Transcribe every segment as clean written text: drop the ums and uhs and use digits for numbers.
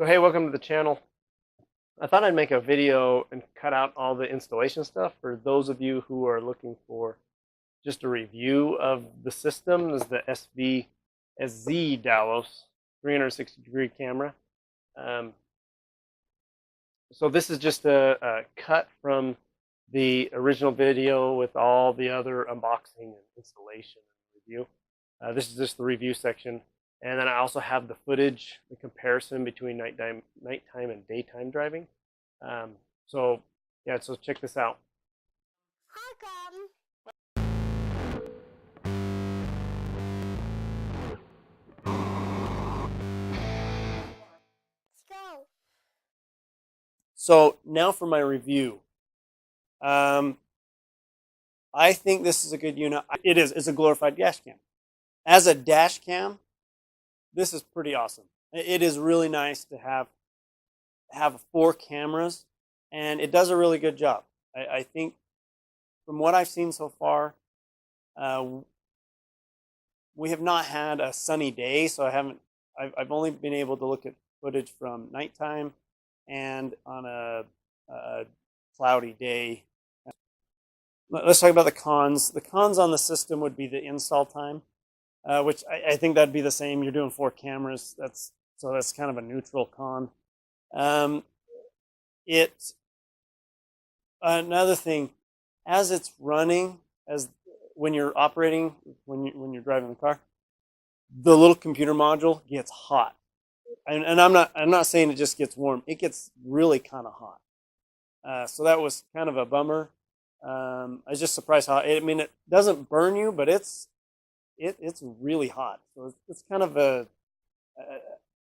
So hey, welcome to the channel. I thought I'd make a video and cut out all the installation stuff for those of you who are looking for just a review of the system. This is the SZ Dalos 360-degree camera. So this is just a cut from the original video with all the other unboxing and installation and review. This is just the review section. And then I also have the footage, the comparison between nighttime and daytime driving. So yeah, so check this out. How come? Let's go. So now for my review. I think this is a good unit. It is. It's a glorified dash cam. As a dash cam, this is pretty awesome. It is really nice to have 4 cameras, and it does a really good job. I think from what I've seen so far, we have not had a sunny day, so I've only been able to look at footage from nighttime and on a cloudy day. Let's talk about the cons. The cons on the system would be the install time, which I think that'd be the same. You're doing 4 cameras. That's kind of a neutral con. Another thing, as it's running, when you're operating, when you're driving the car, the little computer module gets hot, and I'm not saying it just gets warm. It gets really kind of hot. So that was kind of a bummer. I was just surprised how. I mean, it doesn't burn you, but it's really hot. So it's kind of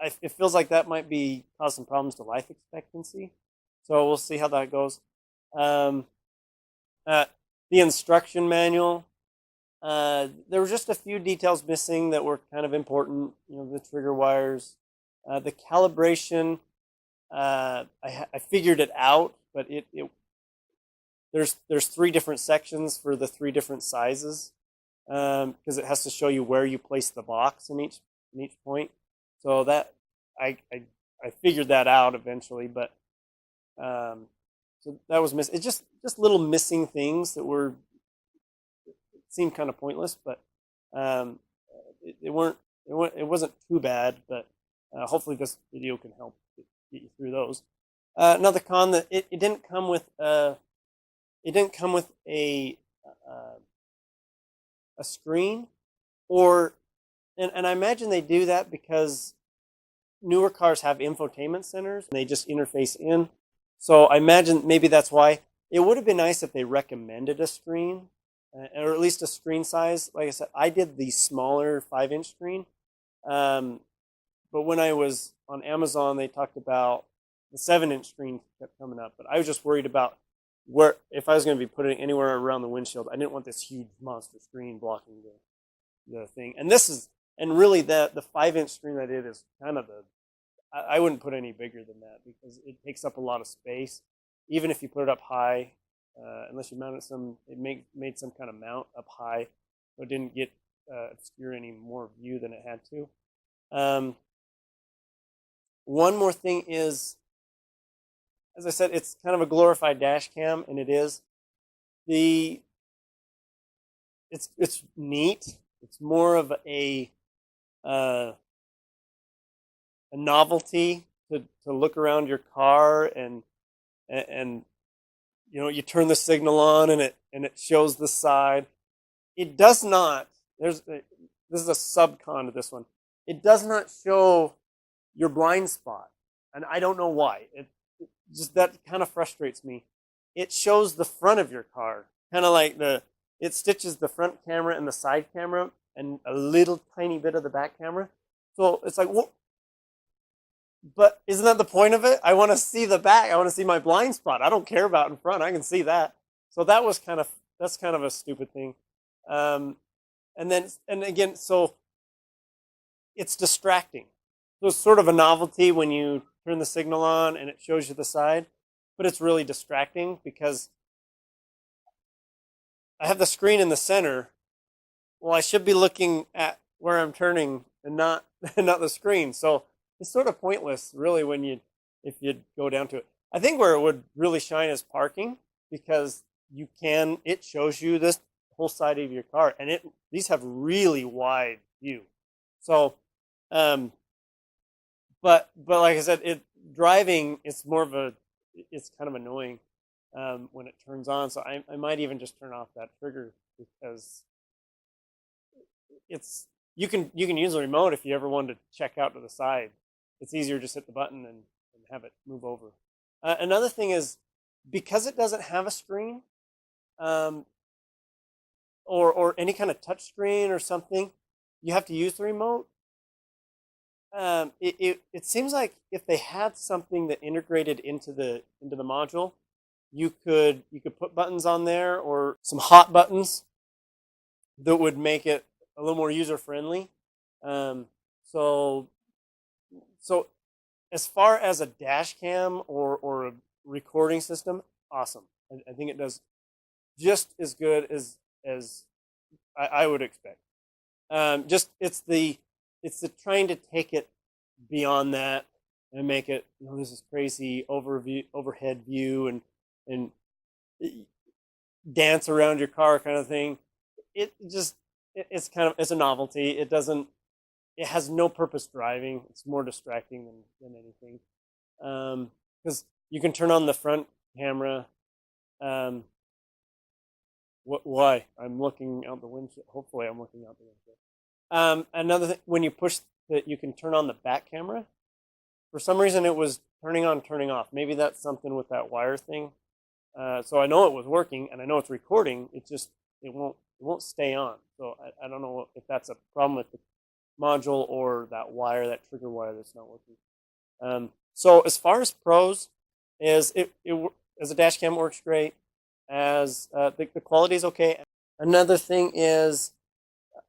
it feels like that might be cause some problems to life expectancy. So we'll see how that goes. The instruction manual. There were just a few details missing that were kind of important. You know, the trigger wires, the calibration. I figured it out, but there's 3 different sections for the 3 different sizes, because it has to show you where you place the box in each point. So that I figured that out eventually, but so that was missing. It's just little missing things that seemed kind of pointless, but it wasn't too bad. But hopefully this video can help get you through those. Another con, that it didn't come with a screen, and I imagine they do that because newer cars have infotainment centers and they just interface in. So I imagine maybe that's why. It would have been nice if they recommended a screen, or at least a screen size. Like I said, I did the smaller 5-inch screen, but when I was on Amazon, they talked about the 7-inch screen kept coming up. But I was just worried about if I was going to be putting it anywhere around the windshield. I didn't want this huge monster screen blocking the thing. And really the 5-inch screen I did is kind of I wouldn't put any bigger than that because it takes up a lot of space. Even if you put it up high, unless you mounted it made some kind of mount up high, so it didn't get obscure any more view than it had to. One more thing is, as I said, it's kind of a glorified dash cam, and it is. It's neat. It's more of a novelty to look around your car, and you know, you turn the signal on and it shows the side. It does not. This is a sub-con to this one. It does not show your blind spot, and I don't know why. Just that kind of frustrates me. It shows the front of your car, kind of like it stitches the front camera and the side camera and a little tiny bit of the back camera. So it's like, what? But isn't that the point of it? I want to see the back. I want to see my blind spot. I don't care about in front. I can see that. So that's kind of a stupid thing. And again, so it's distracting. So it's sort of a novelty when you turn the signal on and it shows you the side, but it's really distracting because I have the screen in the center. Well, I should be looking at where I'm turning and not the screen. So it's sort of pointless, really, if you go down to it. I think where it would really shine is parking, because it shows you this whole side of your car, and these have really wide view. So, um, but like I said, driving, it's kind of annoying when it turns on. So I might even just turn off that trigger, because it's you can use the remote if you ever wanted to check out to the side. It's easier to just hit the button and have it move over. Another thing is, because it doesn't have a screen, um, or any kind of touch screen or something, you have to use the remote. It seems like if they had something that integrated into the module, you could put buttons on there, or some hot buttons that would make it a little more user friendly. Um, so so as far as a dash cam or a recording system, awesome. I think it does just as good as I would expect. Just it's the trying to take it beyond that and make it, this is crazy overhead view, and dance around your car kind of thing. It's a novelty. It has no purpose driving. It's more distracting than anything. Because you can turn on the front camera. Why? I'm looking out the windshield. Hopefully, I'm looking out the windshield. Another thing, when you push that, you can turn on the back camera. For some reason, it was turning on, turning off. Maybe that's something with that wire thing. So I know it was working, and I know it's recording. It won't stay on. So I don't know if that's a problem with the module or that wire, that trigger wire, that's not working. So as far as pros, as a dash cam, works great. As the quality is okay. Another thing is,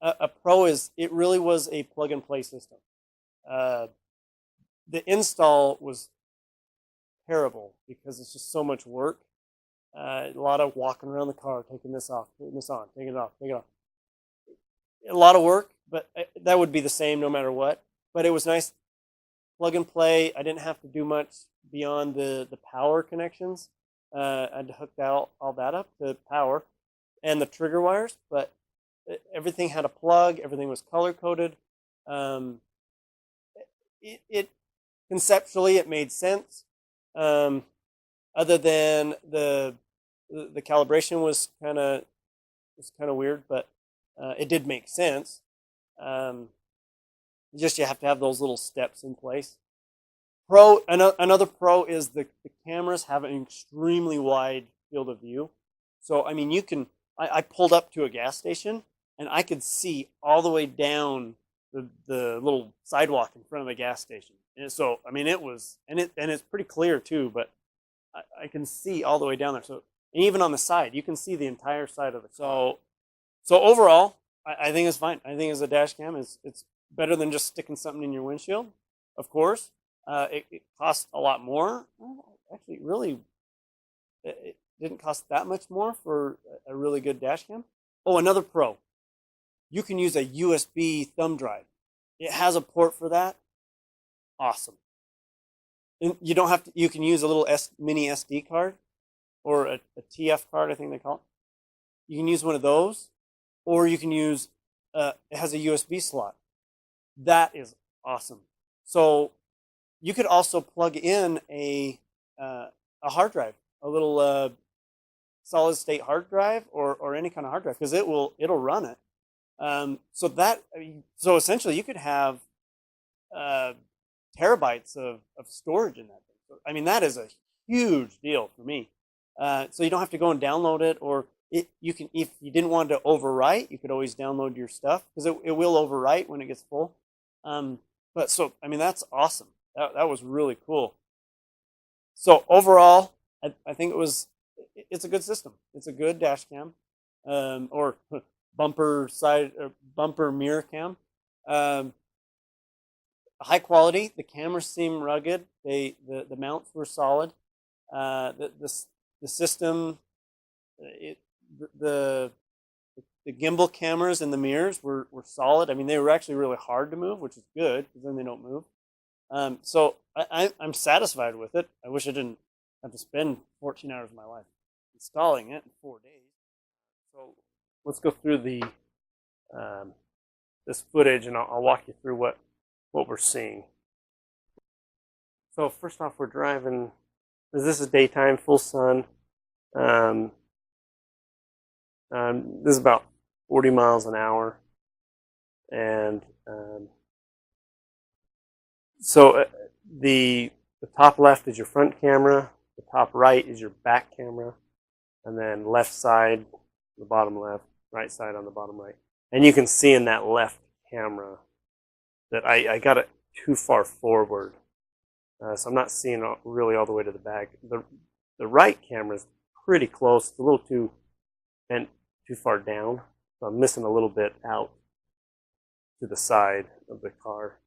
a pro is, it really was a plug and play system. The install was terrible because it's just so much work. A lot of walking around the car, taking this off, putting this on, taking it off, taking it off. A lot of work, but that would be the same no matter what. But it was nice, plug and play. I didn't have to do much beyond the power connections. I had to hook all that up to power and the trigger wires, but everything had a plug. Everything was color coded. It conceptually, it made sense. Other than the calibration was kind of weird, but it did make sense. Just you have to have those little steps in place. Another pro is the cameras have an extremely wide field of view. So I mean, I pulled up to a gas station, and I could see all the way down the little sidewalk in front of the gas station. And so I mean, it's pretty clear too, but I can see all the way down there. So, and even on the side, you can see the entire side of it. So overall, I think it's fine. I think as a dash cam, it's better than just sticking something in your windshield. Of course, it costs a lot more. Well, actually, really, it didn't cost that much more for a really good dash cam. Oh, another pro. You can use a USB thumb drive. It has a port for that. Awesome. And you don't have to. You can use a little mini SD card, or a TF card, I think they call it. You can use one of those, or you can use. It has a USB slot. That is awesome. So you could also plug in a hard drive, a little solid state hard drive, or any kind of hard drive, because it'll run it. So essentially, you could have terabytes of storage in that thing. So, I mean, that is a huge deal for me. So you don't have to go and download it, or you can, if you didn't want to overwrite, you could always download your stuff, because it will overwrite when it gets full. But so I mean, that's awesome. That was really cool. So overall, I think it's a good system. It's a good dash cam, or bumper mirror cam. High quality. The cameras seem rugged. The mounts were solid. The system, the gimbal cameras and the mirrors were solid. I mean, they were actually really hard to move, which is good, because then they don't move. So I'm satisfied with it. I wish I didn't have to spend 14 hours of my life installing it in 4 days. So let's go through the um, this footage, and I'll walk you through what we're seeing. So first off, we're driving. This is daytime, full sun. Um, this is about 40 miles an hour, and so the top left is your front camera, the top right is your back camera, and then left side, the bottom left, right side on the bottom right. And you can see in that left camera that I got it too far forward, so I'm not seeing really all the way to the back. The right camera is pretty close. It's a little too bent, too far down, so I'm missing a little bit out to the side of the car.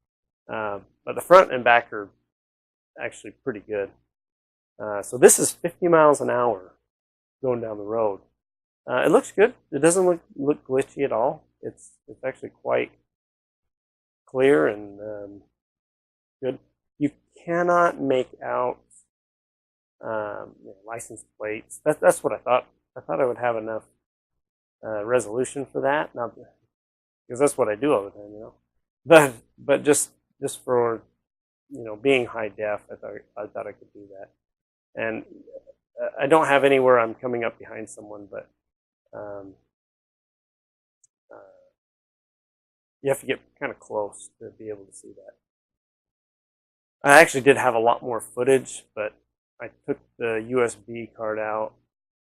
But the front and back are actually pretty good. So this is 50 miles an hour going down the road. It looks good. It doesn't look glitchy at all. It's actually quite clear and good. You cannot make out license plates. That's what I thought. I thought I would have enough resolution for that. Now, because that's what I do all the time, you know. But just for being high def, I thought I could do that. And I don't have anywhere I'm coming up behind someone, but you have to get kind of close to be able to see that. I actually did have a lot more footage, but I took the USB card out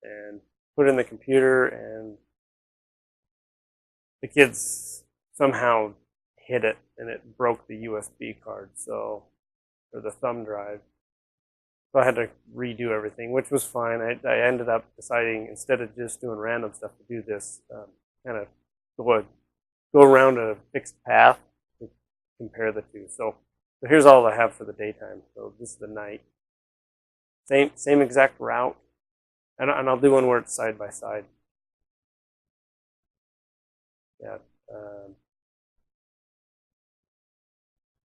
and put it in the computer, and the kids somehow hit it, and it broke the USB card, or the thumb drive. So I had to redo everything, which was fine. I ended up deciding, instead of just doing random stuff, to do this kind of go around a fixed path to compare the two. So here's all I have for the daytime. So this is the night. Same exact route, and I'll do one where it's side by side. Yeah.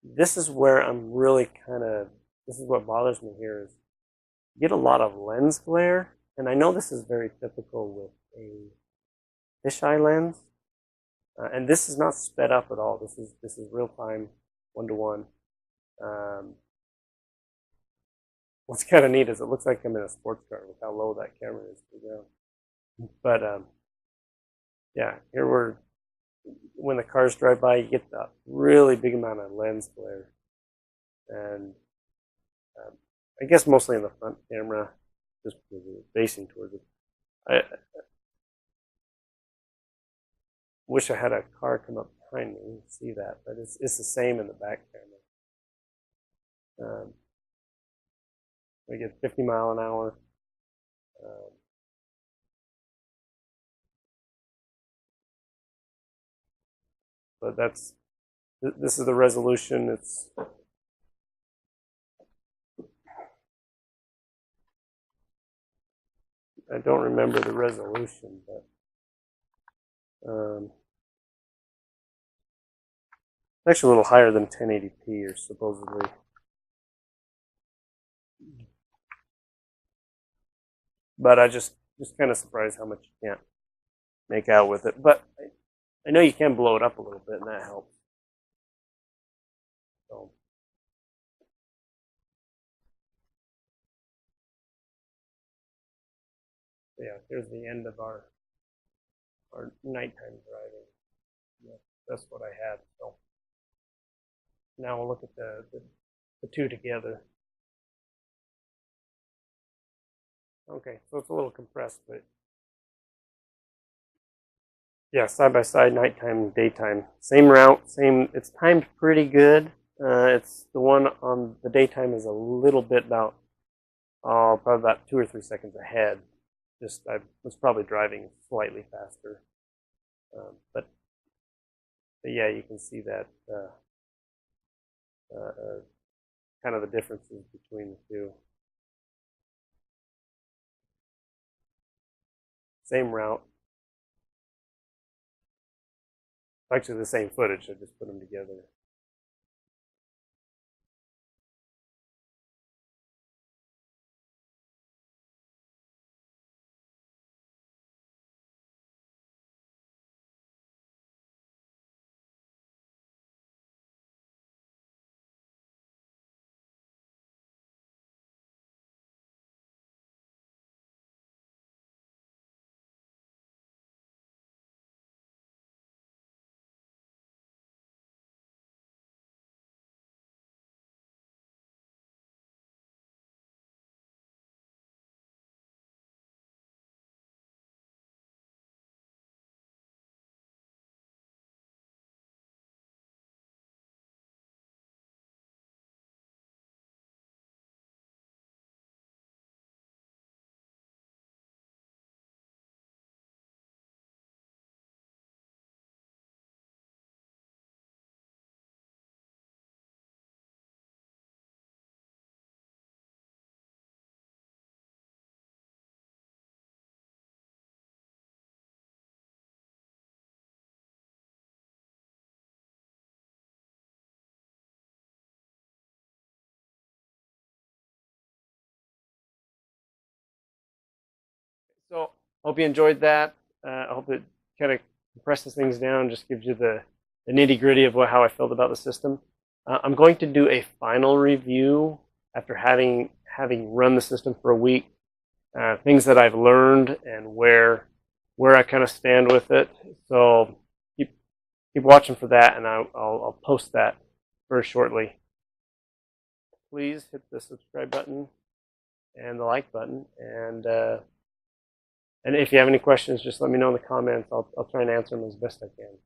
This is where I'm really this is what bothers me here, is you get a lot of lens glare, and I know this is very typical with a fisheye lens, and this is not sped up at all. This is real time, 1-to-1. What's kind of neat is it looks like I'm in a sports car with how low that camera is to the ground. But yeah, here when the cars drive by, you get that really big amount of lens glare, and I guess mostly in the front camera, just because it's facing towards it. I wish I had a car come up behind me and see that, but it's the same in the back camera. We get 50 mile an hour. But this is the resolution. I don't remember the resolution, but it's actually a little higher than 1080p, or supposedly. But I just kind of surprised how much you can't make out with it. But I know you can blow it up a little bit, and that helps. So yeah, here's the end of our nighttime driving. Yeah, that's what I had. So now we'll look at the two together. Okay, so it's a little compressed, but yeah, side by side, nighttime, daytime, same route, same. It's timed pretty good. It's the one on the daytime is a little bit probably about 2 or 3 seconds ahead. Just I was probably driving slightly faster, but yeah, you can see that kind of the differences between the two. Same route. Actually, the same footage. I just put them together. So hope you enjoyed that. I hope it kind of compresses things down, just gives you the nitty gritty of how I felt about the system. I'm going to do a final review after having run the system for a week. Things that I've learned and where I kind of stand with it. So keep watching for that, and I'll post that very shortly. Please hit the subscribe button and the like button, and if you have any questions, just let me know in the comments. I'll try and answer them as best I can.